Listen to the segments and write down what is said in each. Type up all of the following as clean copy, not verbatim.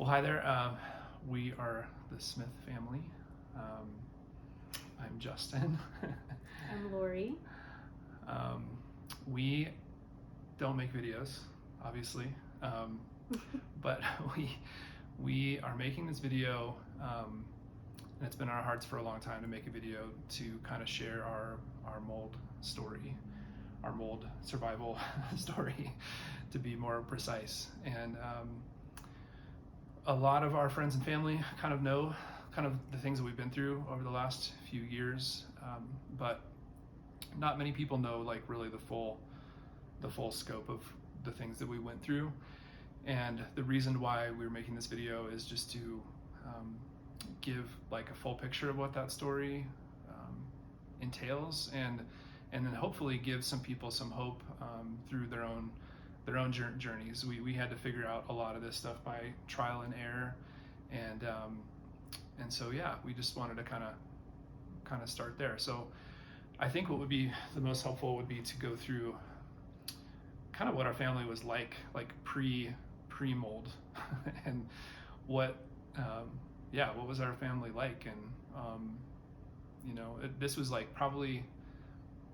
Well, hi there. We are the Smith family. I'm Justin. I'm Lori. We don't make videos, obviously, but we are making this video, and it's been on our hearts for a long time to make a video to kind of share our mold story, our mold survival story, to be more precise. And a lot of our friends and family kind of know the things that we've been through over the last few years, but not many people know like really the full scope of the things that we went through. And the reason why we're making this video is just to give like a full picture of what that story entails, and then hopefully give some people some hope through their own journeys. We had to figure out a lot of this stuff by trial and error, and so yeah, we just wanted to kind of start there. So I think what would be the most helpful would be to go through kind of what our family was like pre-mold, and what was our family like. And this was like probably,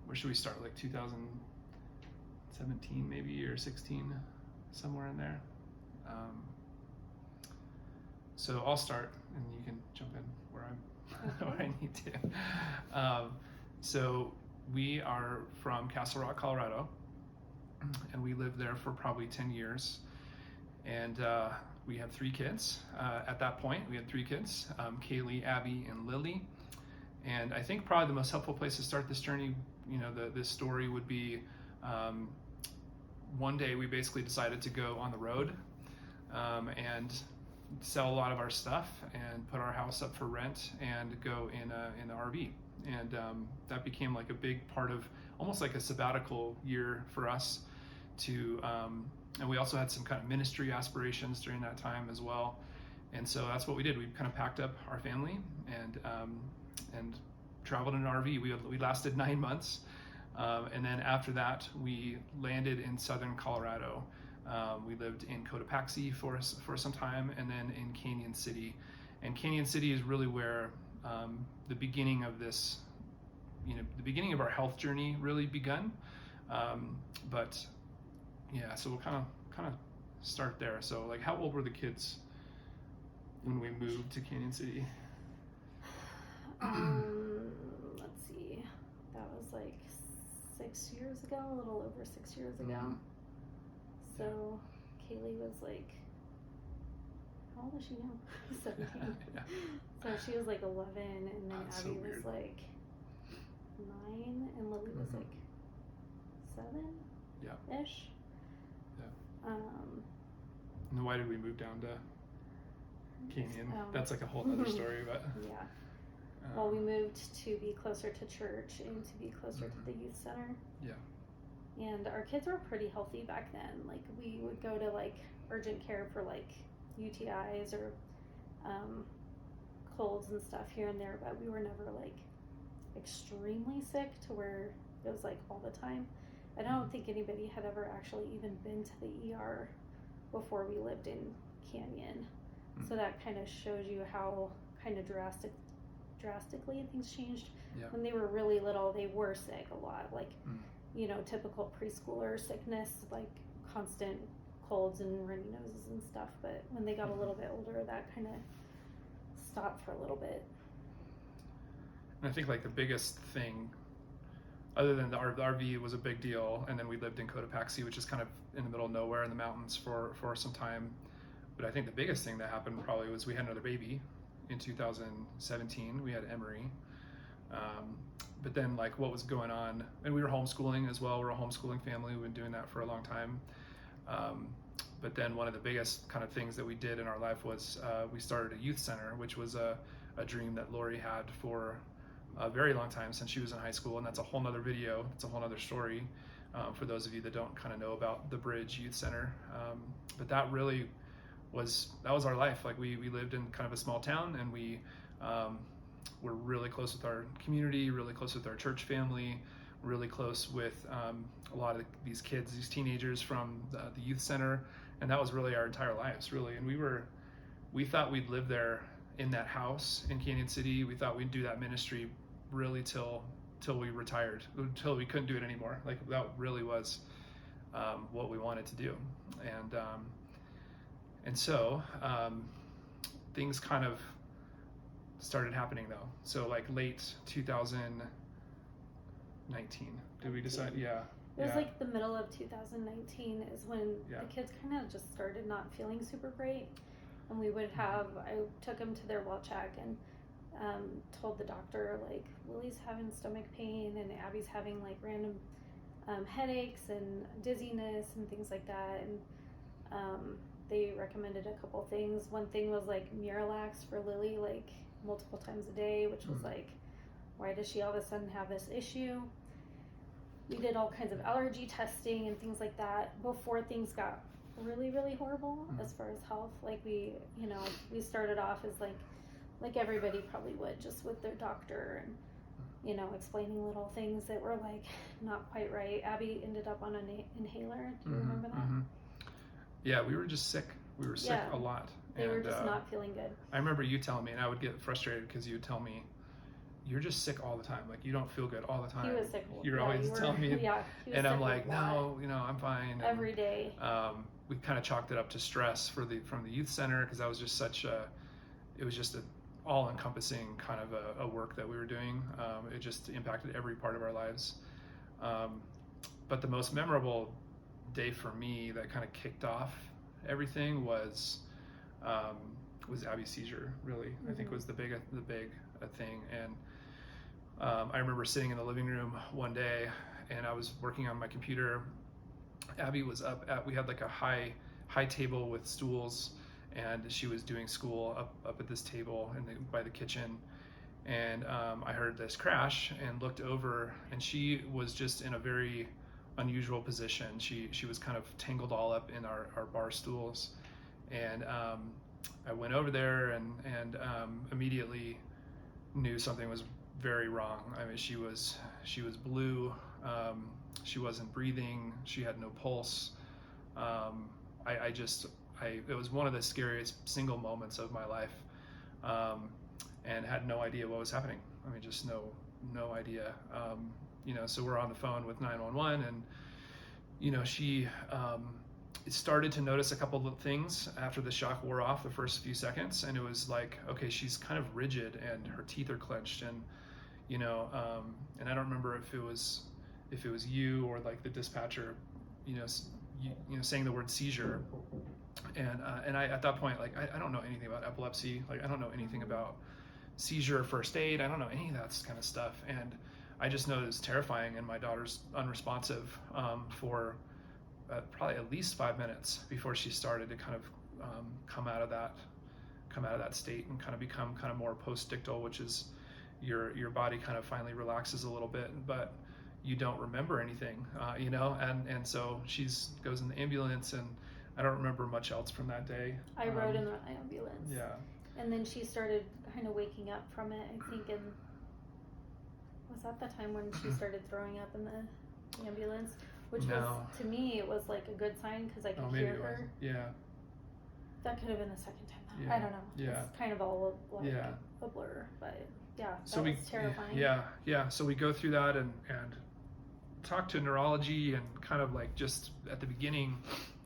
where should we start, like 2017 maybe, or 16, somewhere in there. So I'll start and you can jump in where where I need to. So we are from Castle Rock, Colorado, and we lived there for probably 10 years. And we had 3 kids. At that point, we had 3 kids, Kaylee, Abby, and Lily. And I think probably the most helpful place to start this journey, this story, would be one day we basically decided to go on the road and sell a lot of our stuff and put our house up for rent and go in the RV. And that became like a big part of almost like a sabbatical year for us to, and we also had some kind of ministry aspirations during that time as well. And so that's what we did. We kind of packed up our family and traveled in an RV. We lasted 9 months. And then after that, we landed in southern Colorado. We lived in Cotopaxi for some time, and then in Canyon City. And Canyon City is really where the beginning of this, the beginning of our health journey really begun. But yeah, so we'll kind of start there. So like, how old were the kids when we moved to Canyon City? Let's see, that was like 6 years ago, a little over 6 years ago. Mm-hmm. So Kaylee was like, how old is she now? 17. Yeah. So she was like 11, and then That's Abby so was like 9, and Lily was like 7-ish. Yeah. And why did we move down to Canyon? That's like a whole other story, but yeah. Well, we moved to be closer to church and to be closer to the youth center. Yeah. And our kids were pretty healthy back then. Like, we would go to like urgent care for like UTIs or colds and stuff here and there, but we were never like extremely sick to where it was like all the time. And I don't think anybody had ever actually even been to the ER before we lived in Canyon. So that kind of shows you how kind of drastically things changed. Yeah. When they were really little, they were sick a lot, like typical preschooler sickness, like constant colds and runny noses and stuff. But when they got a little bit older, that kind of stopped for a little bit. And I think like the biggest thing, other than the RV was a big deal, and then we lived in Cotopaxi, which is kind of in the middle of nowhere in the mountains for some time. But I think the biggest thing that happened probably was we had another baby in 2017. We had Emery. But then like what was going on, and we were homeschooling as well. We're a homeschooling family. We've been doing that for a long time. But then one of the biggest kind of things that we did in our life was we started a youth center, which was a dream that Lori had for a very long time, since she was in high school. And that's a whole nother video. It's a whole nother story for those of you that don't kind of know about the Bridge Youth Center. But that really was our life. Like we lived in kind of a small town, and we were really close with our community, really close with our church family, really close with a lot of these kids, these teenagers from the youth center. And that was really our entire lives, really. And we were we thought we'd live there in that house in Canyon City. We thought we'd do that ministry really till we retired, until we couldn't do it anymore. Like that really was what we wanted to do. And so things kind of started happening though. So like late 2019, did we decide? Yeah. It was like the middle of 2019 is when Yeah. the kids kind of just started not feeling super great. And we would have, I took them to their well check and told the doctor, like, Lily's having stomach pain and Abby's having like random headaches and dizziness and things like that. And they recommended a couple things. One thing was like Miralax for Lily, like multiple times a day, which was like, why does she all of a sudden have this issue? We did all kinds of allergy testing and things like that before things got really, really horrible as far as health. Like we started off as like everybody probably would, just with their doctor and, explaining little things that were like not quite right. Abby ended up on an inhaler. Do you remember that? Yeah, we were just sick. We were sick a lot. They were just not feeling good. I remember you telling me, and I would get frustrated because you would tell me, you're just sick all the time. Like you don't feel good all the time. He was sick. You're always telling me. Yeah. He was and sick I'm like, a lot. no, I'm fine. And, every day. We kind of chalked it up to stress from the youth center, because that was just it was just an all-encompassing kind of a work that we were doing. It just impacted every part of our lives. But the most memorable day for me that kind of kicked off everything was Abby's seizure. Really, I think was the big thing. And I remember sitting in the living room one day, and I was working on my computer. Abby was we had like a high table with stools, and she was doing school up at this table by the kitchen. And I heard this crash and looked over, and she was just in a very unusual position. She was kind of tangled all up in our bar stools. And I went over there and immediately knew something was very wrong. I mean, she was blue. She wasn't breathing. She had no pulse. It was one of the scariest single moments of my life, and had no idea what was happening. I mean, just no idea. So we're on the phone with 911, and she started to notice a couple of things after the shock wore off the first few seconds, and it was like, okay, she's kind of rigid and her teeth are clenched, and and I don't remember if it was you or like the dispatcher, saying the word seizure, and I at that point, like I don't know anything about epilepsy, like I don't know anything about seizure first aid, I don't know any of that kind of stuff, and I just know it was terrifying, and my daughter's unresponsive for probably at least 5 minutes before she started to kind of come out of that state and kind of become kind of more post-ictal, which is your body kind of finally relaxes a little bit, but you don't remember anything, and so goes in the ambulance, and I don't remember much else from that day. I rode in the ambulance. Yeah. And then she started kind of waking up from it, I think, was that the time when she started throwing up in the ambulance? Which was, to me, it was like a good sign because I could hear her. Yeah. That could have been the second time though. Yeah. I don't know. Yeah. It's kind of all like a blur, but yeah, that was terrifying. Yeah. So we go through that and talk to neurology, and kind of like just at the beginning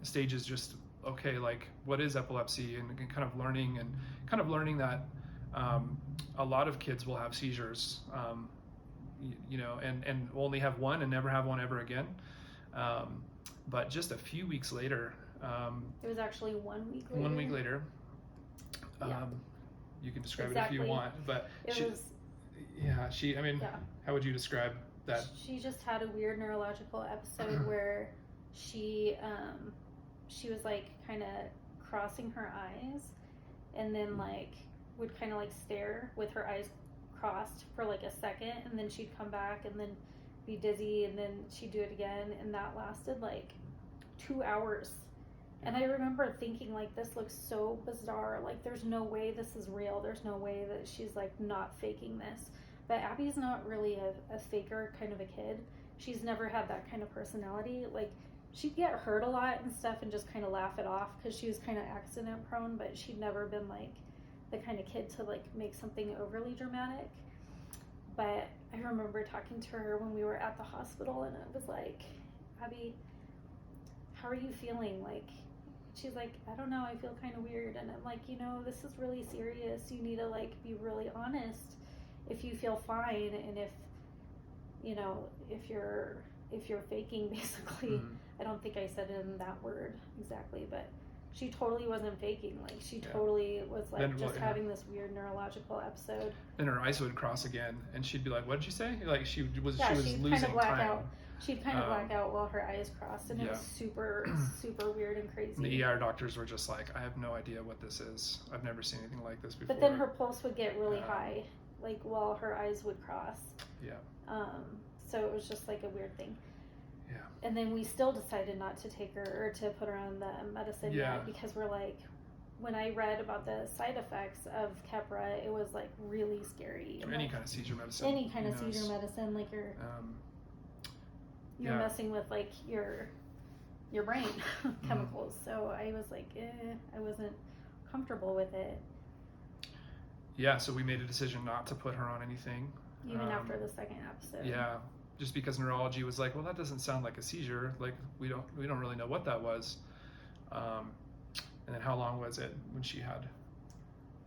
stages, just okay, like what is epilepsy, and kind of learning that a lot of kids will have seizures, and only have one and never have one ever again. But just a few weeks later, it was actually 1 week later. 1 week later. You can describe it if you want, but how would you describe that? She just had a weird neurological episode where she was like kind of crossing her eyes, and then like would kind of like stare with her eyes crossed for like a second, and then she'd come back and then be dizzy, and then she'd do it again, and that lasted like 2 hours. And I remember thinking, like, this looks so bizarre, like there's no way this is real, there's no way that she's like not faking this. But Abby's not really a faker kind of a kid. She's never had that kind of personality. Like, she'd get hurt a lot and stuff and just kind of laugh it off because she was kind of accident prone, but she'd never been like the kind of kid to like make something overly dramatic. But I remember talking to her when we were at the hospital, and it was like, Abby, how are you feeling? Like, she's like, I don't know, I feel kind of weird. And I'm like, you know, this is really serious. You need to like be really honest if you feel fine, and if, you know, if you're faking, basically. Mm-hmm. I don't think I said it in that word exactly, but she totally wasn't faking. Like, she Yeah. totally was like Then, just having this weird neurological episode. Then her eyes would cross again, and she'd be like, "What did you say?" Like she was Yeah, losing kind of black time. out. She'd kind of black out while her eyes crossed, and it Yeah. was super, super weird and crazy. And the ER doctors were just like, "I have no idea what this is. I've never seen anything like this before." But then her pulse would get really high, like while her eyes would cross. Yeah. So it was just like a weird thing. Yeah. And then we still decided not to take her or to put her on the medicine yet, because we're like, when I read about the side effects of Keppra, it was like really scary. Or any kind of seizure medicine. Any kind of seizure medicine, like you're messing with like your brain chemicals. So I was like, I wasn't comfortable with it. Yeah, so we made a decision not to put her on anything. Even after the second episode. Yeah, just because neurology was like, well, that doesn't sound like a seizure. Like we don't really know what that was. And then how long was it when she had?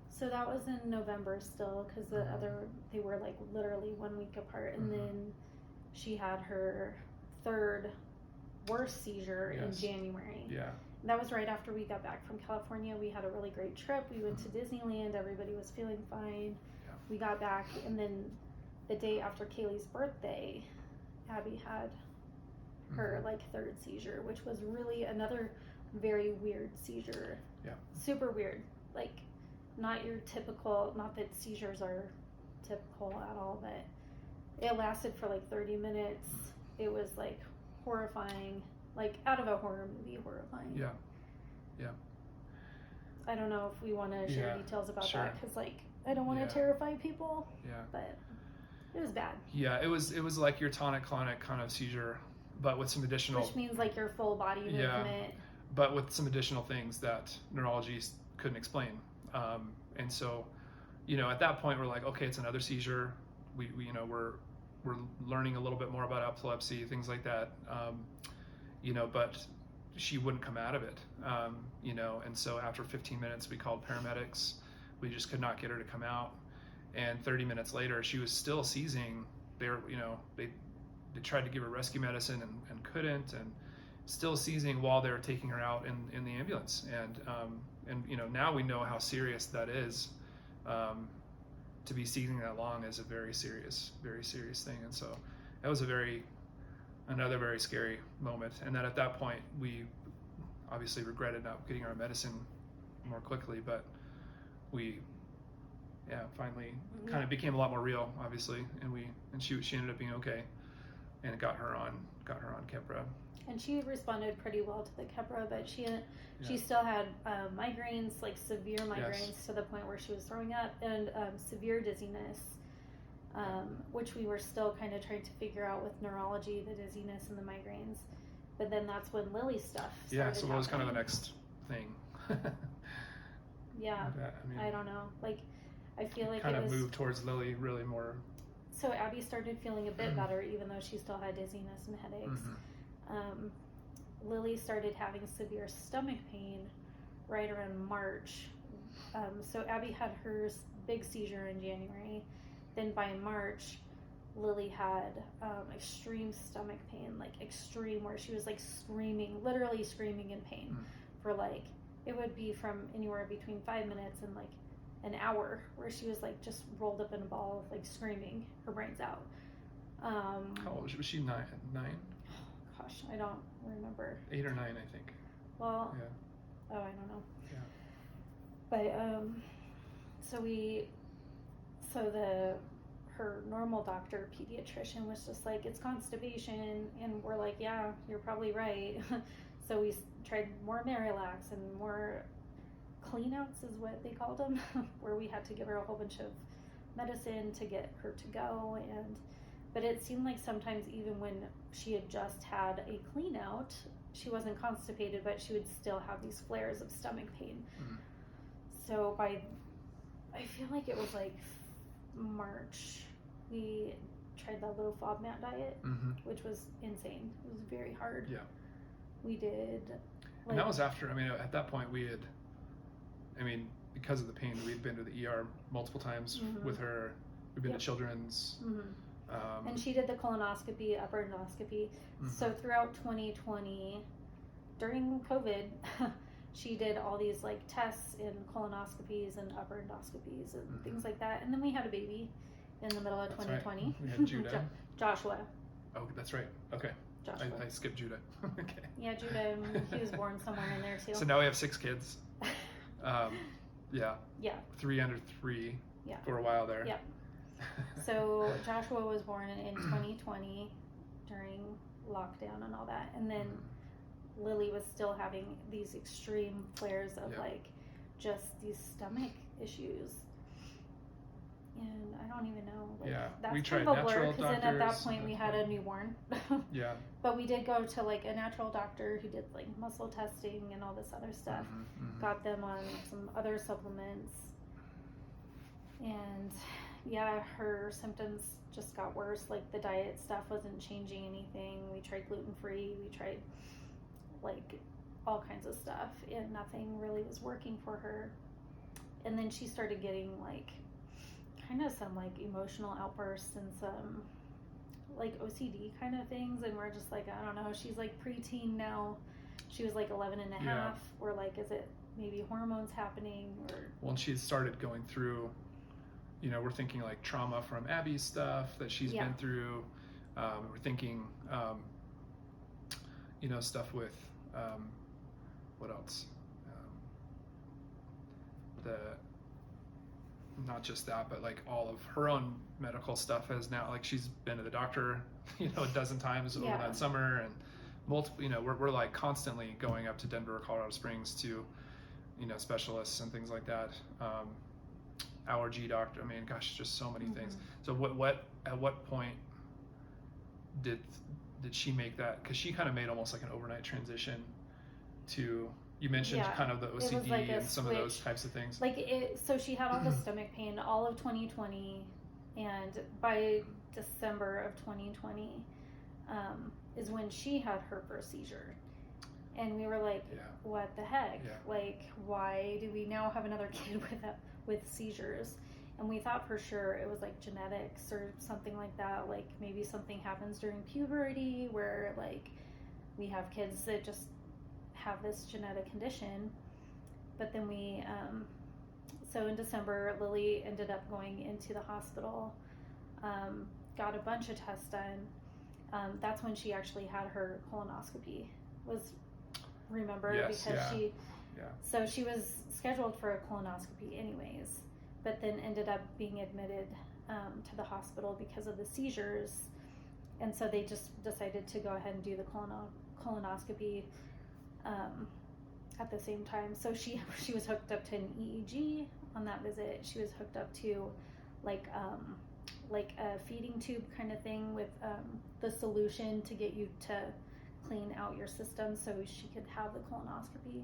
So that was in November still, because the they were like literally 1 week apart, and then she had her third worst seizure in January. Yeah. And that was right after we got back from California. We had a really great trip. We went to Disneyland. Everybody was feeling fine. Yeah. We got back, and then the day after Kaylee's birthday, Abby had her like third seizure, which was really another very weird seizure. Yeah. Super weird. Like, not your typical, not that seizures are typical at all, but it lasted for like 30 minutes. It was like horrifying, like out of a horror movie horrifying. Yeah. Yeah. I don't know if we want to share details about that, because like I don't want to terrify people. Yeah. But it was bad. Yeah, it was like your tonic-clonic kind of seizure, but with some additional. Which means like your full body movement. Yeah, but with some additional things that neurology couldn't explain. And so, you know, at that point we're like, okay, it's another seizure. We you know, we're learning a little bit more about epilepsy, things like that. You know, but she wouldn't come out of it. You know, and so after 15 minutes we called paramedics. We just could not get her to come out. And 30 minutes later, she was still seizing. They tried to give her rescue medicine and couldn't, and still seizing while they were taking her out in the ambulance. And you know, now we know how serious that is. To be seizing that long is a very serious thing. And so that was another very scary moment. And then at that point, we obviously regretted not getting our medicine more quickly, but we finally kind of became a lot more real, obviously, and she ended up being okay, and got her on Keppra. And she responded pretty well to the Keppra, but she still had migraines, like severe migraines, to the point where she was throwing up, and severe dizziness, which we were still kind of trying to figure out with neurology, the dizziness and the migraines. But then that's when Lily's stuff started so what was kind of the happening. next thing? Yeah, I don't know. Like, I feel like kind it of was moved towards Lily really more. So Abby started feeling a bit better, even though she still had dizziness and headaches. Lily started having severe stomach pain right around March. So Abby had her big seizure in January. Then by March, Lily had extreme stomach pain, like extreme, where she was like screaming, literally screaming in pain for like, it would be from anywhere between 5 minutes and like an hour, where she was like just rolled up in a ball, like screaming her brains out. How old was she? 9? Gosh, I don't remember. 8 or 9, I think. Well, yeah. I don't know. Yeah. But her normal doctor, pediatrician, was just like, it's constipation, and we're like, yeah, you're probably right. So we tried more Marilax and more clean-outs is what they called them, where we had to give her a whole bunch of medicine to get her to go. But it seemed like sometimes even when she had just had a clean-out, she wasn't constipated, but she would still have these flares of stomach pain. Mm. So I feel like it was like March, we tried the low FODMAP diet, Mm-hmm. which was insane. It was very hard. Yeah. We did. And that was after, at that point we had, because of the pain, we'd been to the ER multiple times Mm-hmm. with her. We've been Yep. to Children's. Mm-hmm. And she did the colonoscopy, upper endoscopy. Mm-hmm. So throughout 2020, during COVID, she did all these like tests and colonoscopies and upper endoscopies and Mm-hmm. things like that. And then we had a baby in the middle of That's 2020. Right. We had Judah. Joshua. Oh, that's right. Okay. Joshua. I skipped Judah. Okay. Yeah, Judah, he was born somewhere in there too. So now we have 6 kids. Yeah. Yeah. 3 under 3 Yeah. for a while there. Yep. So Joshua was born in 2020 during lockdown and all that. And then Lily was still having these extreme flares of Yep. like just these stomach issues. And I don't even know. Like, Yeah, that's we kind tried of a blur natural because then at that doctors, point we that's had a fine. newborn. Yeah. But we did go to like a natural doctor who did like muscle testing and all this other stuff. Mm-hmm. Got them on some other supplements. And yeah, her symptoms just got worse. Like the diet stuff wasn't changing anything. We tried gluten-free. We tried like all kinds of stuff and nothing really was working for her. And then she started getting like kind of some like emotional outbursts and some like OCD kind of things. And we're just like, I don't know, she's like preteen now. She was like 11 and a half. We're like, is it maybe hormones happening? Or Well, and she started going through, we're thinking like trauma from Abby's stuff that she's been through. We're thinking, stuff with, what else? Not just that, but like all of her own medical stuff has now, like she's been to the doctor, a dozen times over that summer, and multiple, we're like constantly going up to Denver or Colorado Springs to, specialists and things like that. Allergy doctor, just so many things. So at what point did she make that? Because she kind of made almost like an overnight transition to, you mentioned kind of the OCD like and some of those types of things. So she had all the stomach pain all of 2020, and by December of 2020 is when she had her first seizure. And we were like, what the heck? Yeah. Like, why do we now have another kid with seizures? And we thought for sure it was like genetics or something like that. Like maybe something happens during puberty where like we have kids that just have this genetic condition. But then so in December, Lily ended up going into the hospital, got a bunch of tests done. That's when she actually had her colonoscopy, because so she was scheduled for a colonoscopy anyways, but then ended up being admitted to the hospital because of the seizures. And so they just decided to go ahead and do the colonoscopy at the same time. So she was hooked up to an EEG on that visit. She was hooked up to like a feeding tube kind of thing with the solution to get you to clean out your system so she could have the colonoscopy.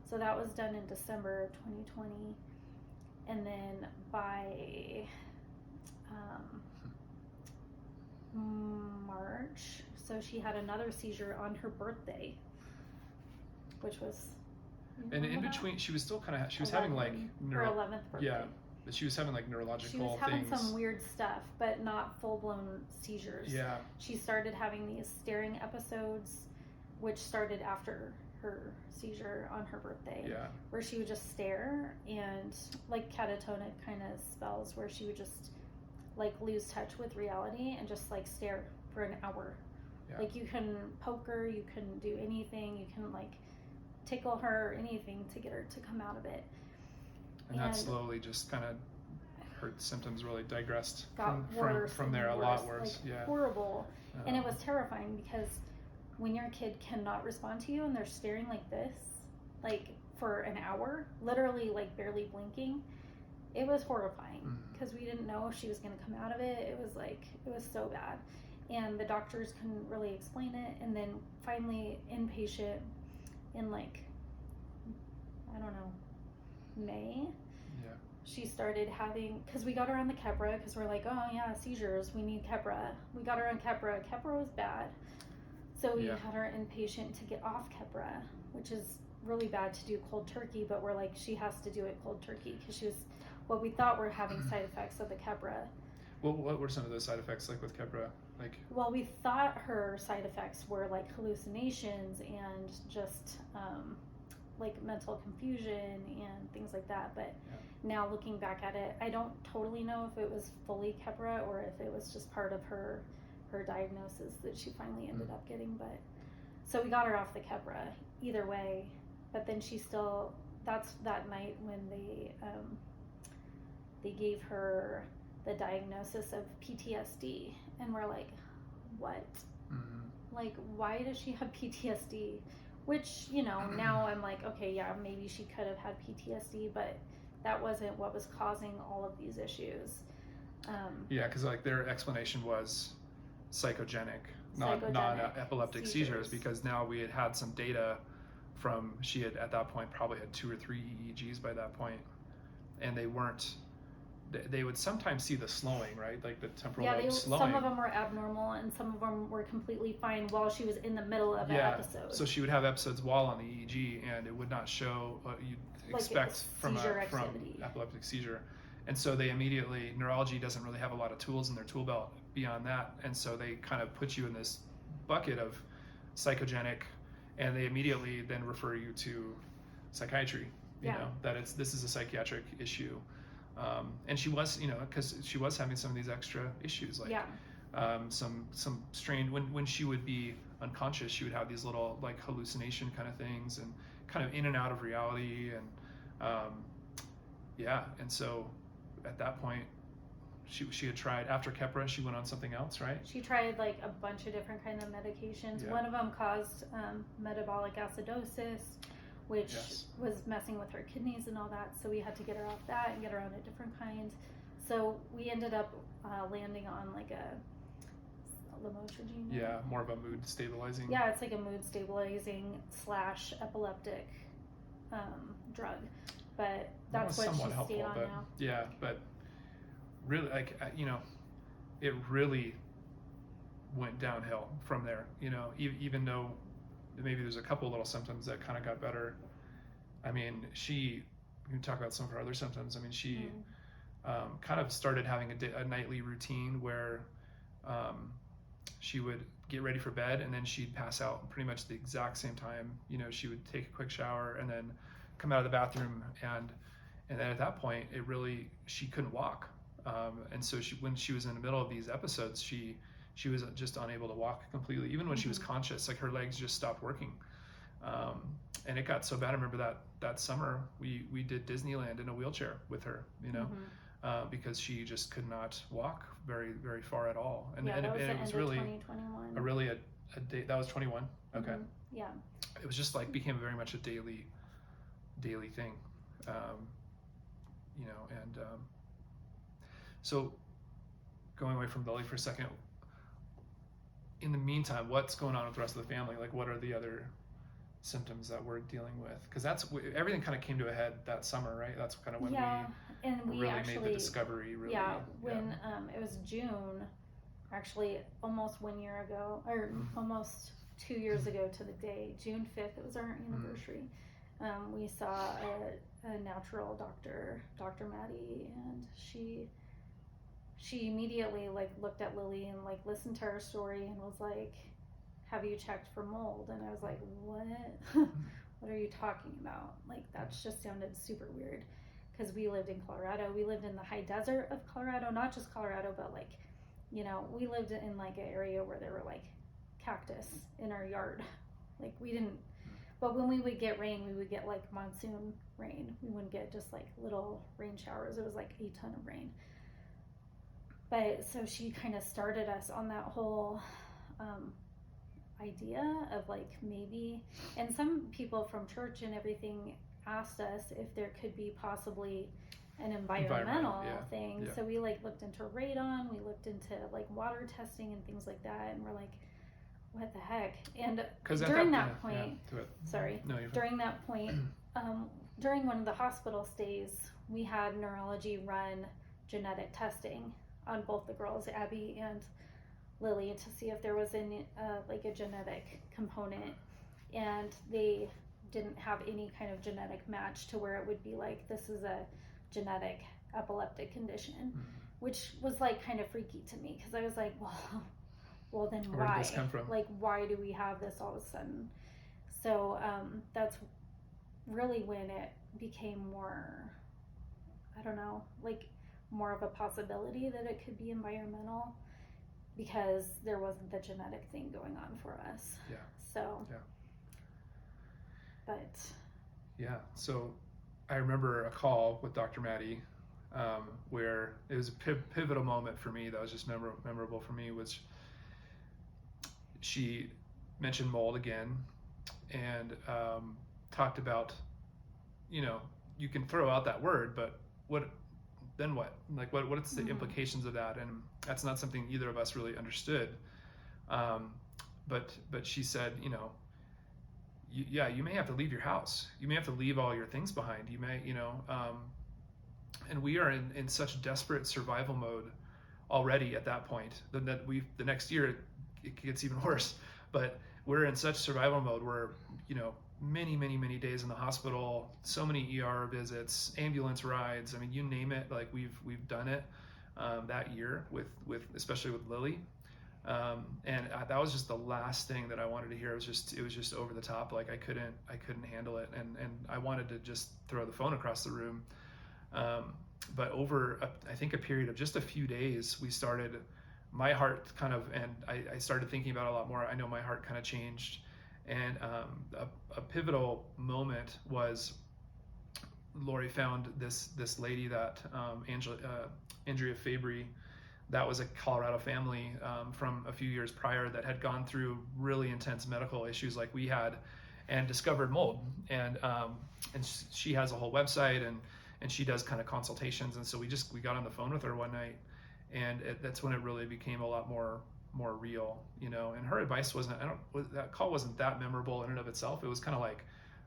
So that was done in December of 2020. And then by March, so she had another seizure on her birthday, which was, and in between, she was still kind of, she was having like her 11th birthday. Yeah, but she was having like neurological She was having things. some weird stuff, but not full-blown seizures. Yeah. She started having these staring episodes, which started after her seizure on her birthday. Yeah. Where she would just stare, and like catatonic kind of spells where she would just like lose touch with reality and just like stare for an hour. Yeah. Like you can poke her, you can do anything, you can like tickle her, anything to get her to come out of it. And that slowly just kind of, her symptoms really digressed from there, a worse, lot worse. Like horrible. And it was terrifying because when your kid cannot respond to you and they're staring like this, like for an hour, literally like barely blinking, it was horrifying because we didn't know if she was going to come out of it. It was so bad. and the doctors couldn't really explain it. And then finally, inpatient in like, I don't know, May, Yeah. she started having, because we got her on the Keppra, because we're like, oh yeah, seizures, we need Keppra. We got her on Keppra. Keppra was bad. So we Yeah. had her inpatient to get off Keppra, which is really bad to do cold turkey, but we're like, she has to do it cold turkey because she was, what we thought were having side effects of the Keppra. Well, what were some of those side effects like with Keppra? Like, Well, we thought her side effects were like hallucinations and just like mental confusion and things like that. But now looking back at it, I don't totally know if it was fully Keppra or if it was just part of her diagnosis that she finally ended up getting. But so we got her off the Keppra either way. But then she still, that's that night when they gave her the diagnosis of PTSD, and we're like, what? Like, why does she have PTSD? Which, you know, now I'm like, okay, yeah, maybe she could have had PTSD, but that wasn't what was causing all of these issues. Yeah, because like their explanation was psychogenic, not non-epileptic seizures, because now we had some data from, she had at that point probably had 2 or 3 EEGs by that point, and they weren't, they would sometimes see the slowing, right? Like the temporal lobe slowing. Some of them were abnormal and some of them were completely fine while she was in the middle of an episode. So she would have episodes while on the EEG and it would not show what you'd expect from epileptic seizure. And so they immediately, neurology doesn't really have a lot of tools in their tool belt beyond that. And so they kind of put you in this bucket of psychogenic, and they immediately then refer you to psychiatry, you know, that this is a psychiatric issue. And she was, you know, because she was having some of these extra issues, like some strain, when she would be unconscious, she would have these little like hallucination kind of things and kind of in and out of reality. And and so at that point, she had tried, after Keppra, she went on something else, right? She tried like a bunch of different kind of medications. Yeah. One of them caused metabolic acidosis, which was messing with her kidneys and all that. So we had to get her off that and get her on a different kind. So we ended up landing on like a lamotrigine. Yeah, more of a mood stabilizing. Yeah, it's like a mood stabilizing / epileptic drug. But that's what she stayed on now. Yeah, but really, like, you know, it really went downhill from there, you know, even though maybe there's a couple little symptoms that kind of got better. I mean, we can talk about some of her other symptoms. I mean, she kind of started having a nightly routine where she would get ready for bed and then she'd pass out pretty much the exact same time. You know, she would take a quick shower and then come out of the bathroom, and then at that point, she couldn't walk. And so when she was in the middle of these episodes, she was just unable to walk completely. Even when she was conscious, like her legs just stopped working. And it got so bad. I remember that summer we did Disneyland in a wheelchair with her, you know, because she just could not walk very, very far at all. And it was really a day. That was 21. Okay. Yeah. It was just like became very much a daily thing, you know. And so going away from Lily for a second, in the meantime, what's going on with the rest of the family? Like, what are the other symptoms that we're dealing with? Because everything kind of came to a head that summer, right? That's kind of when we really made the discovery. Really, when it was June, actually almost 1 year ago, or almost 2 years ago to the day, June 5th, it was our anniversary. We saw a natural doctor, Dr. Maddie, and she immediately like looked at Lily and like listened to her story and was like, have you checked for mold? And I was like, what? What are you talking about? Like, that just sounded super weird, because we lived in Colorado. We lived in the high desert of Colorado, not just Colorado, but like, you know, we lived in like an area where there were like cactus in our yard. Like, we didn't, but when we would get rain, we would get like monsoon rain. We wouldn't get just like little rain showers. It was like a ton of rain. But so she kind of started us on that whole idea of like maybe, and some people from church and everything asked us if there could be possibly an environmental yeah, thing. yeah. So we like looked into radon, we looked into like water testing and things like that, and we're like, what the heck? And during that point, sorry, no, you're fine. during that point, during one of the hospital stays, we had neurology run genetic testing on both the girls, Abby and Lily, to see if there was any like a genetic component, and they didn't have any kind of genetic match to where it would be like, this is a genetic epileptic condition, which was like kind of freaky to me, because I was like, well then where why? Did this come from? Like, why do we have this all of a sudden? So that's really when it became more, I don't know, like more of a possibility that it could be environmental, because there wasn't the genetic thing going on for us. Yeah. So. Yeah. But. Yeah. So I remember a call with Dr. Maddie, where it was a pivotal moment for me that was just memorable for me, was she mentioned mold again, and talked about, you can throw out that word, but then what? Like, what's the implications of that? And that's not something either of us really understood. But she said, you may have to leave your house. You may have to leave all your things behind. You may, and we are in such desperate survival mode already at that point. That the next year it gets even worse. But we're in such survival mode where, many days in the hospital, so many ER visits, ambulance rides. I mean, you name it. Like we've done it that year with especially with Lily. And that was just the last thing that I wanted to hear. It was just over the top. Like I couldn't handle it, and I wanted to just throw the phone across the room. But over I think a period of just a few days, my heart kind of, and I started thinking about it a lot more. I know my heart kind of changed, and a pivotal moment was Lori found this lady that Andrea Fabry. That was a Colorado family from a few years prior that had gone through really intense medical issues like we had, and discovered mold. And she has a whole website, and she does kind of consultations. And so we got on the phone with her one night, and that's when it really became a lot more real, And her advice that call wasn't that memorable in and of itself. It was kind of like,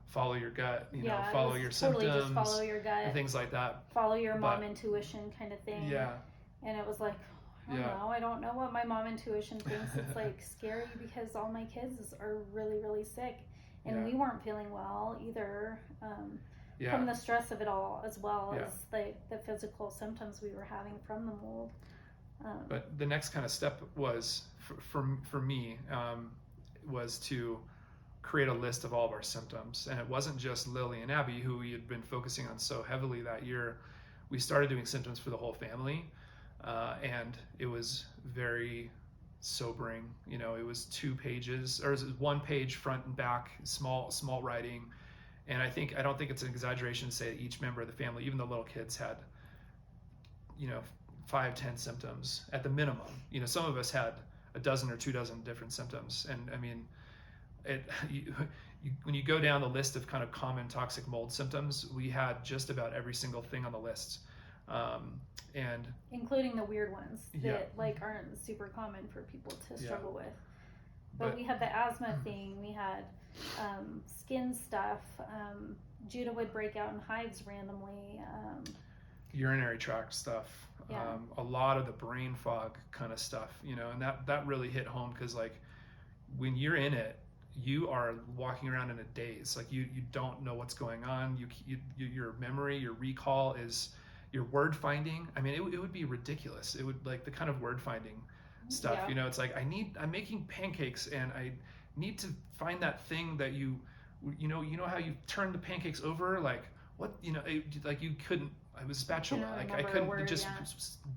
follow your gut, follow your totally symptoms, just follow your gut, and things like that. Follow your mom intuition kind of thing. Yeah. And it was like, I don't know what my mom intuition thinks. It's like scary because all my kids are really, really sick, and we weren't feeling well either, from the stress of it all, as well as the physical symptoms we were having from the mold. But the next kind of step was for me was to create a list of all of our symptoms, and it wasn't just Lily and Abby, who we had been focusing on so heavily that year. We started doing symptoms for the whole family. And it was very sobering. It was 2 pages, or it was 1 page front and back, small writing. And I don't think it's an exaggeration to say that each member of the family, even the little kids, had, 5-10 symptoms at the minimum. Some of us had a dozen or 2 dozen different symptoms. And I mean, when you go down the list of kind of common toxic mold symptoms, we had just about every single thing on the list. And including the weird ones that aren't super common for people to struggle with. But we had the asthma thing, we had skin stuff, Judah would break out in hives randomly, urinary tract stuff, a lot of the brain fog kind of stuff, and that really hit home, because like when you're in it, you are walking around in a daze. Like you don't know what's going on. Your memory, your recall is, your word finding, I mean, it would be ridiculous. It would, like, the kind of word finding stuff, it's like, I'm making pancakes, and I need to find that thing that you know how you turn the pancakes over, like what, like you couldn't, I was spatula, like I couldn't,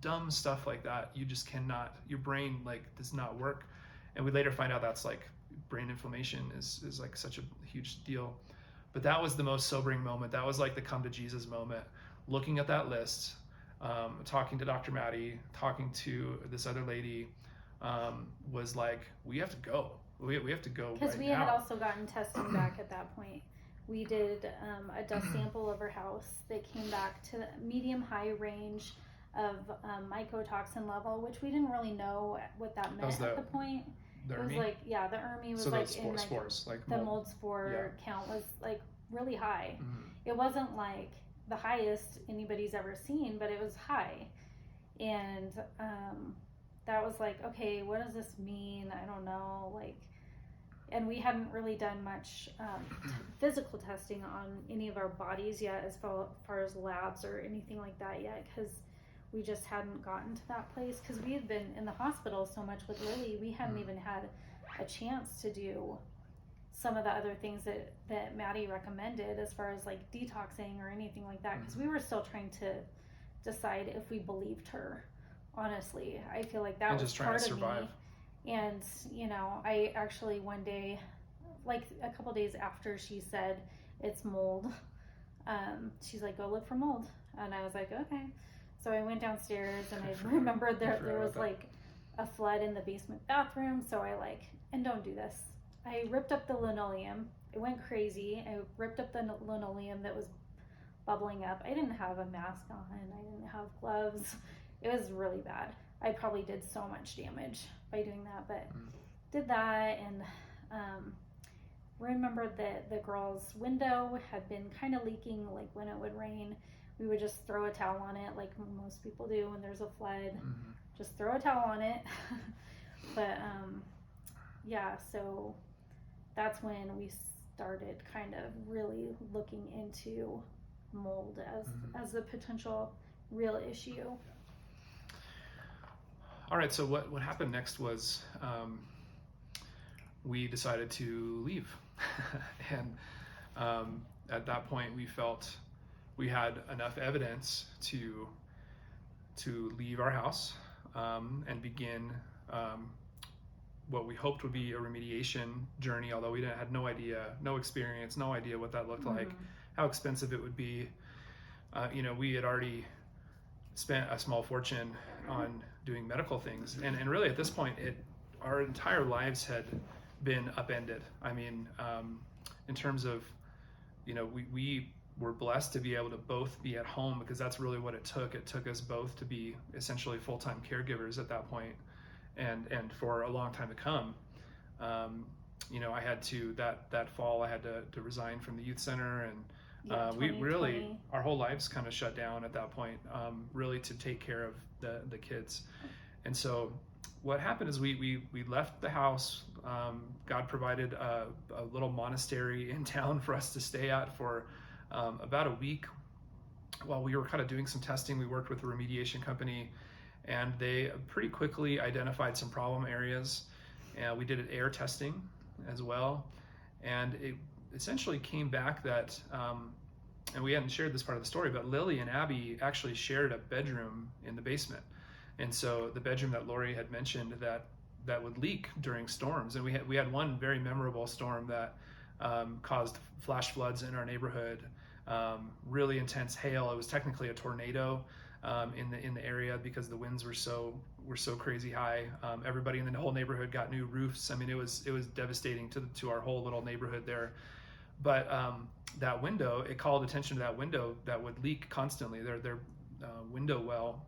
dumb stuff like that. You just cannot, your brain does not work. And we later find out that's like brain inflammation is like such a huge deal. But that was the most sobering moment. That was like the come to Jesus moment. Looking at that list, talking to Dr. Maddie, talking to this other lady, was like, we have to go. We have to go right now. Because we had also gotten testing back at that point. We did a dust sample of her house that came back to medium-high range of mycotoxin level, which we didn't really know what that meant at the point. The It was ERMI? like, yeah, the ERMI was So like those in like spores, like the mold. mold spore count was like really high. Mhm. It wasn't like the highest anybody's ever seen, but it was high. And that was like, okay, what does this mean? I don't know. Like, and we hadn't really done much physical testing on any of our bodies yet, as far as labs or anything like that yet, because we just hadn't gotten to that place. Because we had been in the hospital so much with Lily, we hadn't even had a chance to do some of the other things that Maddie recommended, as far as like detoxing or anything like that, because we were still trying to decide if we believed her. Honestly, I feel like that And was just trying part to survive. of me. And I actually one day, like a couple days after she said it's mold, she's like, go look for mold, and I was like, okay. So I went downstairs, and I remembered there was like a flood in the basement bathroom. So and don't do this, I ripped up the linoleum. It went crazy. I ripped up the linoleum that was bubbling up. I didn't have a mask on, I didn't have gloves. It was really bad. I probably did so much damage by doing that, but did that. And remembered that the girls' window had been kind of leaking. Like when it would rain, we would just throw a towel on it, like most people do when there's a flood. Just throw a towel on it. But yeah, so that's when we started kind of really looking into mold as a potential real issue. All right, so what happened next was we decided to leave. And at that point, we felt we had enough evidence to leave our house and begin what we hoped would be a remediation journey, although we had no idea, no experience, no idea what that looked like, how expensive it would be. We had already spent a small fortune on doing medical things, and really at this point our entire lives had been upended. I mean, in terms of, we were blessed to be able to both be at home, because that's really what it took us both to be essentially full-time caregivers at that point, and for a long time to come. I had to that fall I had to resign from the youth center, and we really, our whole lives kind of shut down at that point, really to take care of the kids. And so what happened is we left the house. God provided a little monastery in town for us to stay at for about a week while we were kind of doing some testing. We worked with a remediation company, and they pretty quickly identified some problem areas. We did air testing as well, and it essentially came back that, and we hadn't shared this part of the story, but Lily and Abby actually shared a bedroom in the basement. And so the bedroom that Lori had mentioned that would leak during storms, and we had one very memorable storm that caused flash floods in our neighborhood, really intense hail. It was technically a tornado in the area because the winds were so crazy high. Everybody in the whole neighborhood got new roofs. I mean, it was devastating to our whole little neighborhood there. But that window, it called attention to that window that would leak constantly, their window well.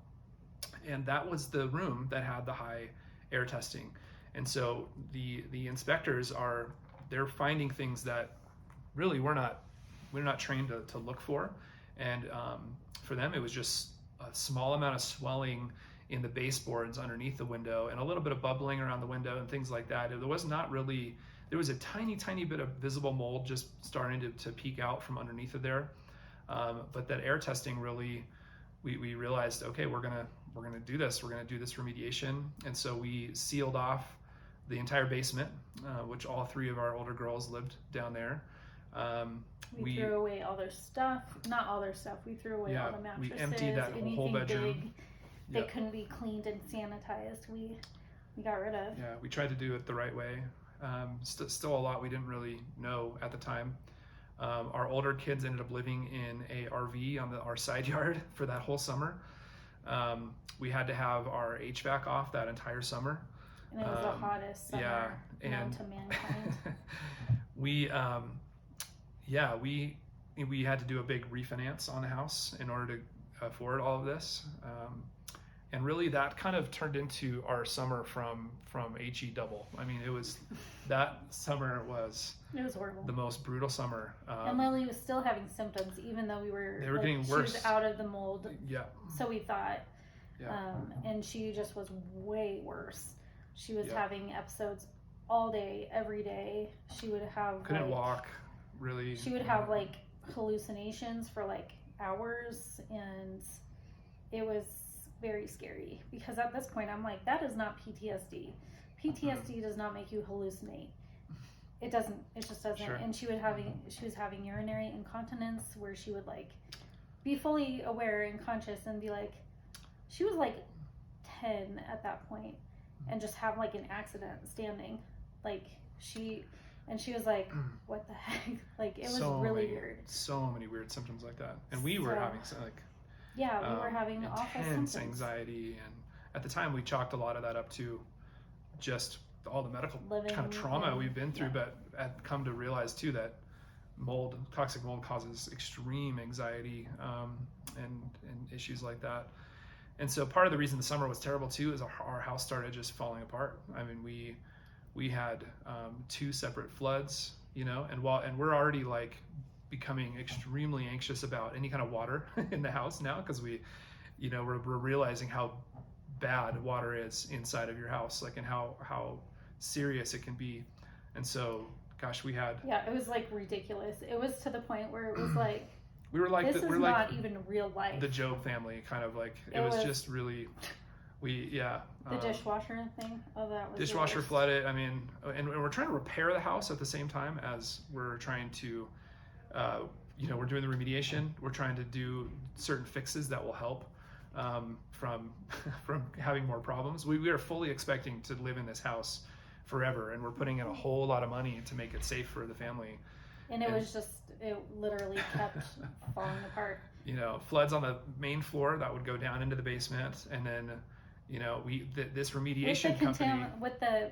And that was the room that had the high air testing. And so the inspectors they're finding things that really we're not trained to look for. And for them, it was just a small amount of swelling in the baseboards underneath the window, and a little bit of bubbling around the window and things like that. There was a tiny bit of visible mold just starting to peek out from underneath of there. But that air testing really, we realized, okay, we're gonna do this. We're gonna do this remediation. And so we sealed off the entire basement, which all three of our older girls lived down there. We threw away all their stuff. Not all their stuff. We threw away all the mattresses. We emptied that whole bedroom. Big that couldn't be cleaned and sanitized. We got rid of. Yeah, we tried to do it the right way. Still a lot we didn't really know at the time. Our older kids ended up living in a RV on our side yard for that whole summer. We had to have our HVAC off that entire summer. And it was the hottest summer known to mankind. yeah, we had to do a big refinance on the house in order to afford all of this. And really that kind of turned into our summer from HE double. I mean, that summer it was horrible. the most brutal summer. And Lily was still having symptoms, even though they were getting worse. She was out of the mold. Yeah. So we thought. Yeah. And she just was way worse. She was Yeah. having episodes all day, every day. She would have couldn't walk, really. She would have like hallucinations for like hours, and it was very scary because at this point I'm like, that is not PTSD. PTSD does not make you hallucinate. It doesn't. It just doesn't. Sure. And she was having urinary incontinence where she would like be fully aware and conscious and be like, she was like 10 at that point and just have like an accident standing. Like she was like, what the heck? Like it was really weird. So many weird symptoms like that. And we were having like we were having awful intense symptoms. Anxiety, and at the time we chalked a lot of that up to just all the medical kind of trauma we've been through, but I've come to realize too that toxic mold causes extreme anxiety and issues like that. And so part of the reason the summer was terrible too is our house started just falling apart. I mean, we had 2 separate floods, and we're already like becoming extremely anxious about any kind of water in the house now because we're realizing how bad water is inside of your house, like, and how serious it can be. And so, gosh, we had it was like ridiculous. It was to the point where it was like we were like this is not even real life. The Job family, kind of like it was just really. The dishwasher thing. Oh, that was dishwasher flooded. I mean, and we're trying to repair the house at the same time as we're trying to, we're doing the remediation. We're trying to do certain fixes that will help from having more problems. We are fully expecting to live in this house forever, and we're putting in a whole lot of money to make it safe for the family. And it literally kept falling apart. Floods on the main floor that would go down into the basement, and then this remediation company with the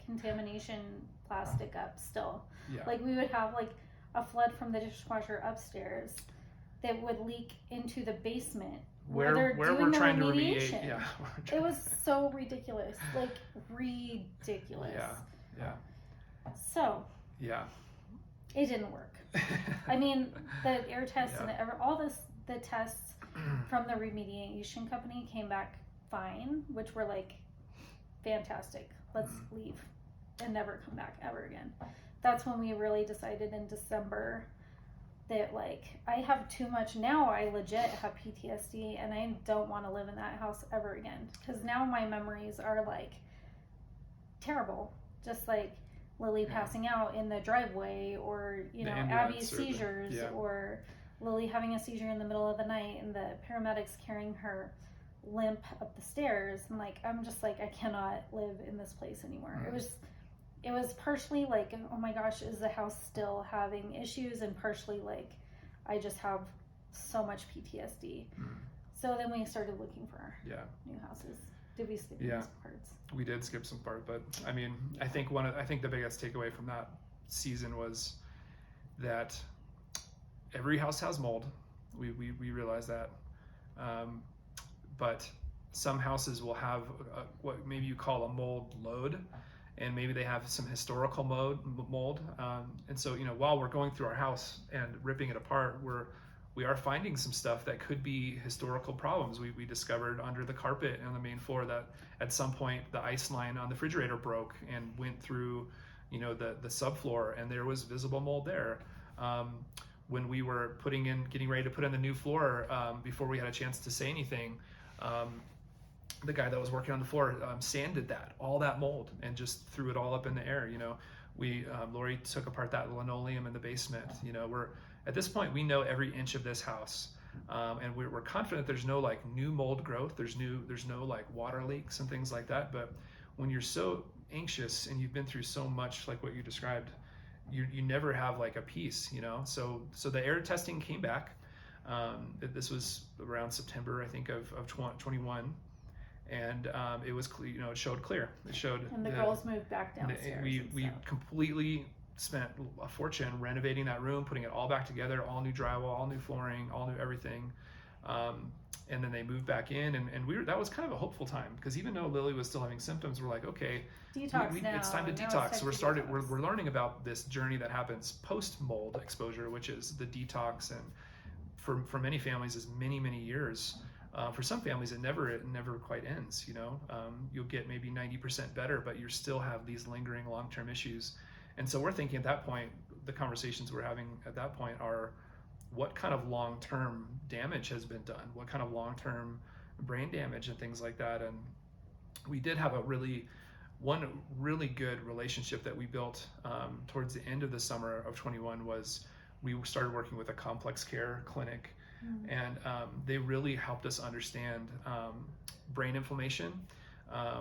contamination plastic up still. Yeah. Like we would have like a flood from the dishwasher upstairs that would leak into the basement where we're trying to remediate. Yeah. It was so ridiculous. Like ridiculous. Yeah. So. Yeah. It didn't work. I mean, the air tests and the tests from the remediation company came back fine, which were like fantastic. Let's leave and never come back ever again. That's when we really decided in December that like I have too much now. I legit have PTSD and I don't want to live in that house ever again because now my memories are like terrible. Just like Lily passing out in the driveway, or Abby's seizures, or Lily having a seizure in the middle of the night and the paramedics carrying her limp up the stairs. And like I'm just like I cannot live in this place anymore. It was partially like, oh my gosh, is the house still having issues, and partially like I just have so much PTSD. So then we started looking for new houses. Did we skip some parts? We did skip some part, but I mean, I think the biggest takeaway from that season was that every house has mold. We realize that, but some houses will have what maybe you call a mold load, and maybe they have some historical mold. And so while we're going through our house and ripping it apart, we are finding some stuff that could be historical problems. We discovered under the carpet on the main floor that at some point the ice line on the refrigerator broke and went through, the subfloor, and there was visible mold there. When we were getting ready to put in the new floor, before we had a chance to say anything, the guy that was working on the floor sanded all that mold and just threw it all up in the air. Lori took apart that linoleum in the basement. At this point, we know every inch of this house, and we're confident there's no like new mold growth. There's no like water leaks and things like that. But when you're so anxious and you've been through so much, like what you described, you never have like a peace, So the air testing came back. This was around September, I think, of 21, and it was it showed clear. It showed. And the girls moved back downstairs. We completely spent a fortune renovating that room, putting it all back together, all new drywall, all new flooring, all new everything. And then they moved back in, and that was kind of a hopeful time, because even though Lily was still having symptoms, we're like, okay, Detox now. it's time to detox. So we're learning about this journey that happens post mold exposure, which is the detox, and for many families is many years. For some families, it never quite ends. You'll get maybe 90% better, but you still have these lingering long-term issues. And so we're thinking at that point, the conversations we're having at that point are, what kind of long-term damage has been done? What kind of long-term brain damage and things like that? And we did have one really good relationship that we built towards the end of the summer of 21 was we started working with a complex care clinic. And they really helped us understand brain inflammation,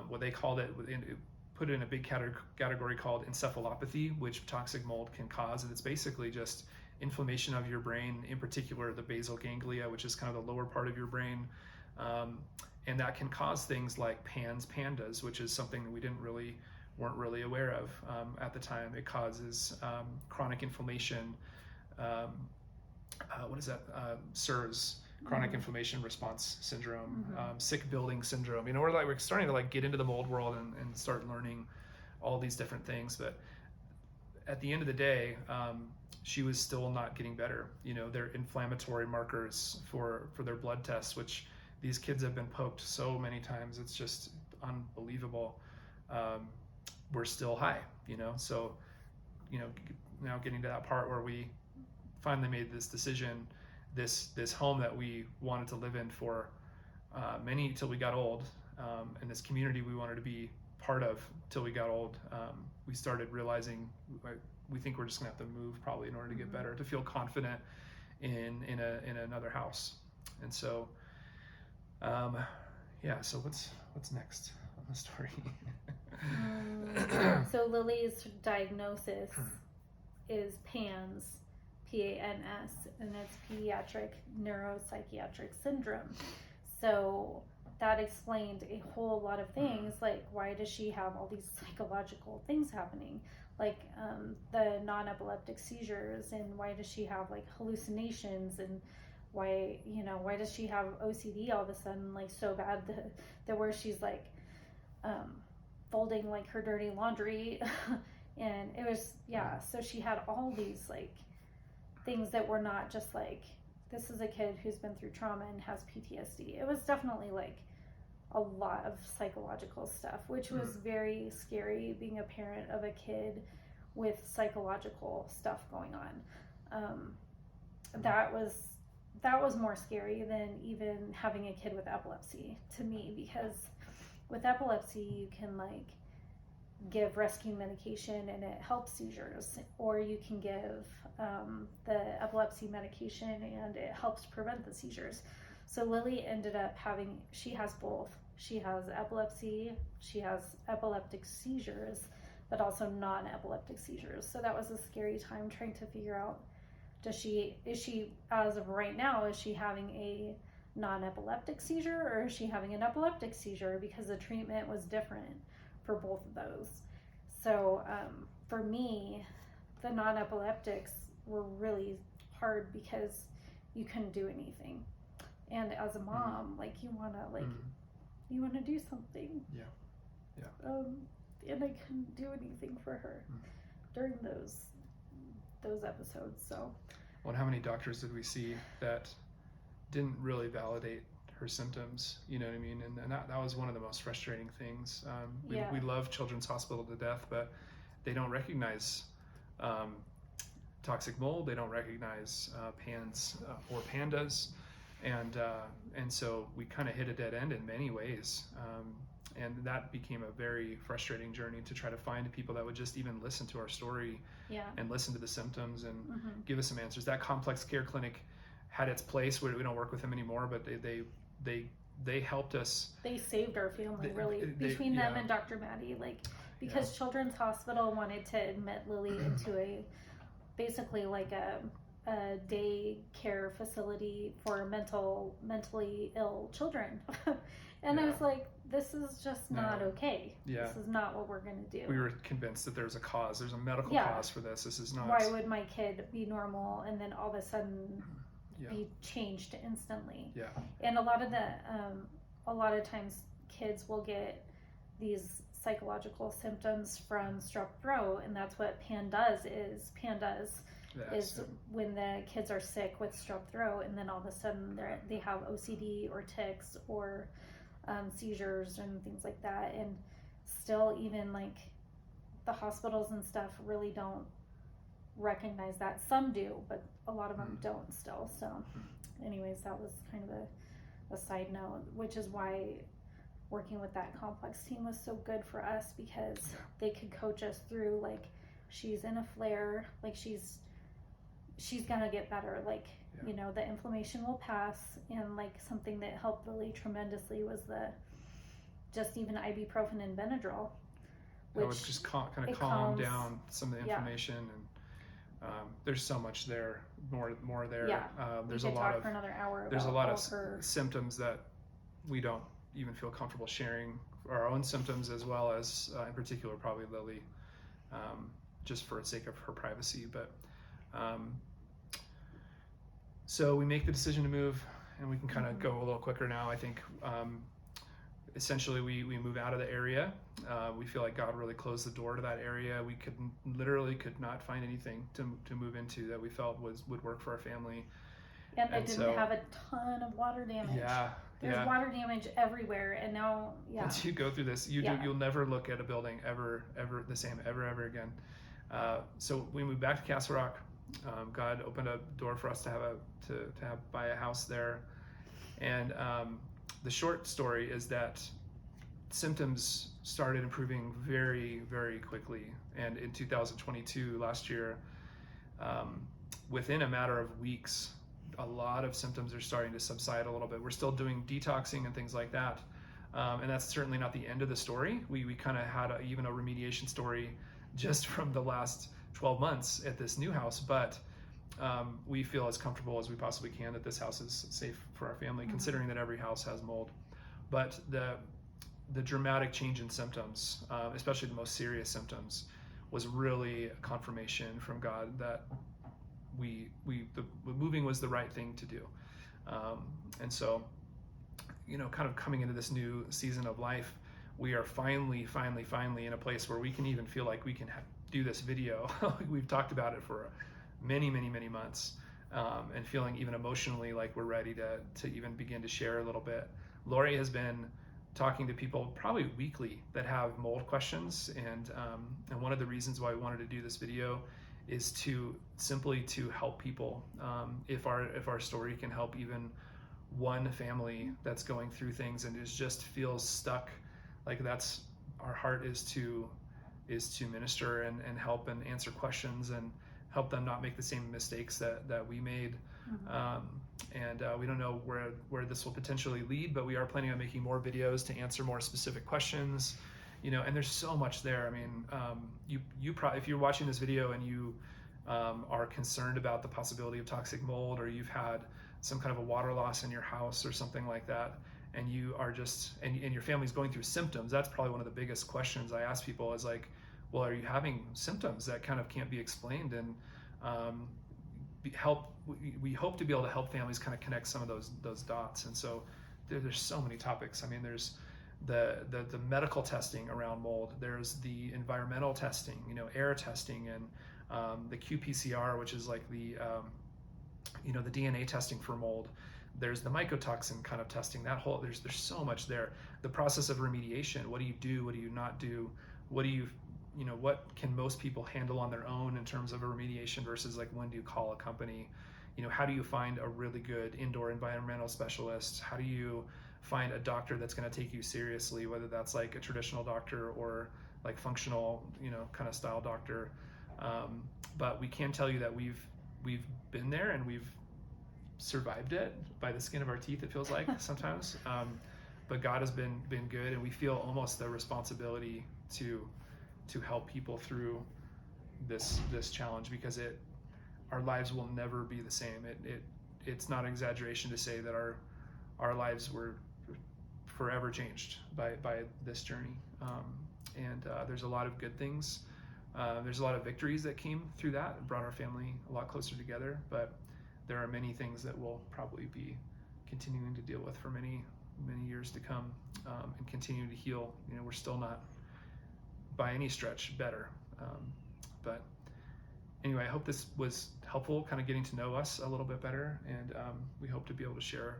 what they called it, put it in a big category called encephalopathy, which toxic mold can cause. And it's basically just inflammation of your brain, in particular the basal ganglia, which is kind of the lower part of your brain. And that can cause things like PANDAS, which is something that we weren't really aware of at the time. It causes chronic inflammation. What is that? SIRS, chronic inflammation response syndrome, sick building syndrome. We're starting to get into the mold world and start learning all these different things. But at the end of the day, she was still not getting better. Their inflammatory markers for their blood tests, which these kids have been poked so many times, it's just unbelievable. We're still high, So, now getting to that part where we finally made this decision, this home that we wanted to live in for till we got old, and this community we wanted to be part of till we got old. We started realizing we think we're just gonna have to move probably in order to get better, to feel confident in another house. And so, so what's next on the story? So Lily's diagnosis is PANS, PANS, and it's pediatric Neuro-Psychiatric syndrome. So that explained a whole lot of things, like why does she have all these psychological things happening, like the non-epileptic seizures, and why does she have hallucinations, and why does she have OCD all of a sudden so bad that where she's folding her dirty laundry and it was so she had all these things that were not just this is a kid who's been through trauma and has PTSD. It was definitely a lot of psychological stuff, which was very scary, being a parent of a kid with psychological stuff going on. That was more scary than even having a kid with epilepsy to me, because with epilepsy you can give rescue medication and it helps seizures, or you can give the epilepsy medication and it helps prevent the seizures. So Lily ended up she has both. She has epilepsy, she has epileptic seizures, but also non-epileptic seizures. So that was a scary time trying to figure out, is she, as of right now, is she having a non-epileptic seizure or is she having an epileptic seizure? Because the treatment was different for both of those. So for me, the non-epileptics were really hard because you couldn't do anything. And as a mom, you want to do something. Yeah. And I couldn't do anything for her during those episodes. So. Well, how many doctors did we see that didn't really validate her symptoms? You know what I mean? And that was one of the most frustrating things. We love Children's Hospital to death, but they don't recognize toxic mold. They don't recognize PANS or PANDAS. And so we kind of hit a dead end in many ways. And that became a very frustrating journey, to try to find people that would just even listen to our story and listen to the symptoms and give us some answers. That complex care clinic had its place. We don't work with them anymore, but they helped us. They saved our family, really, between them and Dr. Maddie, because Children's Hospital wanted to admit Lily into basically a a day-care facility for mentally ill children. And I was like, this is just not okay. This is not what we're going to do. We were convinced that there's a cause. There's a medical cause for this. This is not... Why would my kid be normal and then all of a sudden be changed instantly? Yeah. And a lot of times kids will get these psychological symptoms from strep throat, and that's what PANDAS is. PANDAS is when the kids are sick with strep throat, and then all of a sudden they have OCD or tics or seizures and things like that. And still, even like the hospitals and stuff really don't recognize that. Some do, but a lot of them don't still. So anyways, that was kind of a side note, which is why working with that complex team was so good for us, because they could coach us through, like, she's in a flare, like she's gonna get better, like you know, the inflammation will pass. And like something that helped really tremendously was just even ibuprofen and Benadryl, which would just kind of calm down some of the inflammation. And there's so much there, more there. There's a lot of for another hour. There's a lot of symptoms that we don't even feel comfortable sharing, our own symptoms, as well as in particular probably Lily, just for the sake of her privacy. But so we make the decision to move, and we can kind of go a little quicker now. I think essentially we move out of the area. We feel like God really closed the door to that area. We could not find anything to move into that we felt would work for our family. And it didn't have a ton of water damage. There's water damage everywhere, and now once you go through this, you'll never look at a building ever the same ever again. So we moved back to Castle Rock. God opened a door for us to buy a house there. And the short story is that symptoms started improving very, very quickly. And in 2022, last year, within a matter of weeks, a lot of symptoms are starting to subside a little bit. We're still doing detoxing and things like that. And that's certainly not the end of the story. We kind of had even a remediation story just from the last 12 months at this new house, but we feel as comfortable as we possibly can that this house is safe for our family, considering that every house has mold. But the dramatic change in symptoms, especially the most serious symptoms, was really a confirmation from God that the moving was the right thing to do. And so, you know, kind of coming into this new season of life, we are finally in a place where we can even feel like we can do this video. We've talked about it for many months, and feeling even emotionally like we're ready to even begin to share a little bit. Lori has been talking to people probably weekly that have mold questions, and one of the reasons why we wanted to do this video is to simply help people. If our story can help even one family that's going through things and just feels stuck, like that's our heart is to minister and help and answer questions and help them not make the same mistakes that we made. We don't know where this will potentially lead, but we are planning on making more videos to answer more specific questions. You know, and there's so much there. I mean, you probably, if you're watching this video and you are concerned about the possibility of toxic mold, or you've had some kind of a water loss in your house or something like that, and you are just, and your family's going through symptoms, that's probably one of the biggest questions I ask people is like, well, are you having symptoms that kind of can't be explained? And we hope to be able to help families kind of connect some of those dots. And so there's so many topics. I mean, there's the medical testing around mold. There's the environmental testing, you know, air testing, and the qPCR, which is like the the DNA testing for mold. There's the mycotoxin kind of testing. There's so much there. The process of remediation. What do you do? What do you not do? What can most people handle on their own in terms of a remediation versus like when do you call a company? You know, how do you find a really good indoor environmental specialist? How do you find a doctor that's going to take you seriously, whether that's like a traditional doctor or like functional, kind of style doctor. But we can tell you that we've been there and we've survived it by the skin of our teeth, it feels like sometimes. But God has been good, and we feel almost the responsibility to help people through this challenge, because our lives will never be the same. It's not an exaggeration to say that our lives were forever changed by this journey. And there's a lot of good things. There's a lot of victories that came through that and brought our family a lot closer together. But there are many things that we'll probably be continuing to deal with for many years to come, and continue to heal. You know, we're still not by any stretch better. But anyway, I hope this was helpful, kind of getting to know us a little bit better, and we hope to be able to share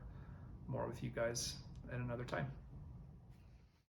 more with you guys at another time.